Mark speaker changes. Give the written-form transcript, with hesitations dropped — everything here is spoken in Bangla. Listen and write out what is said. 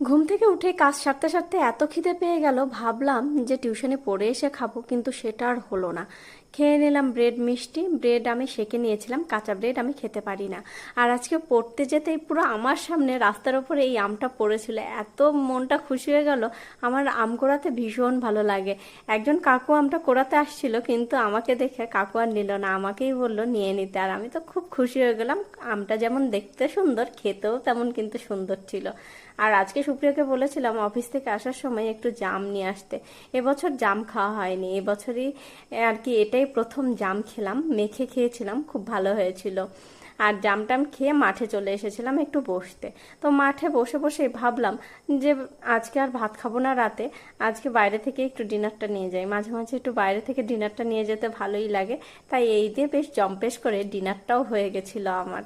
Speaker 1: ঘুম থেকে উঠে কাজ সারতে সারতে এত খিদে পেয়ে গেল, ভাবলাম যে টিউশনে পড়ে এসে খাবো, কিন্তু সেটা আর হলো না। খেয়ে নিলাম ব্রেড মিষ্টি। ব্রেড আমি সেঁকে নিয়েছিলাম, কাঁচা ব্রেড আমি খেতে পারি না। আর আজকে পড়তে যেতেই পুরো আমার সামনে রাস্তার ওপরে এই আমটা পড়েছিল, এত মনটা খুশি হয়ে গেল। আমার আম কোড়াতে ভীষণ ভালো লাগে। একজন কাকু আমটা কোড়াতে আসছিল, কিন্তু আমাকে দেখে কাকু আর নিল না, আমাকেই বলল নিয়ে নিতে। আর আমি তো খুব খুশি হয়ে গেলাম। আমটা যেমন দেখতে সুন্দর, খেতেও তেমন কিন্তু সুন্দর ছিল। আর আজকে সুপ্রিয়াকে বলেছিলাম অফিস থেকে আসার সময় একটু জাম নিয়ে আসতে। এবছর জাম খাওয়া হয়নি, এবছরই আর কি এটাই প্রথম জাম খেলাম, মেখে খেয়েছিলাম, খুব ভালো হয়েছিল। আর জামটাম খেয়ে মাঠে চলে এসেছিলাম একটু বসতে। তো মাঠে বসে বসে ভাবলাম যে আজকে আর ভাত খাবো না রাতে, আজকে বাইরে থেকে একটু ডিনারটা নিয়ে যাই। মাঝে মাঝে একটু বাইরে থেকে ডিনারটা নিয়ে যেতে ভালোই লাগে। তাই এই দিয়ে বেশ জম্পেশ করে ডিনারটাও হয়ে গেছিল আমার।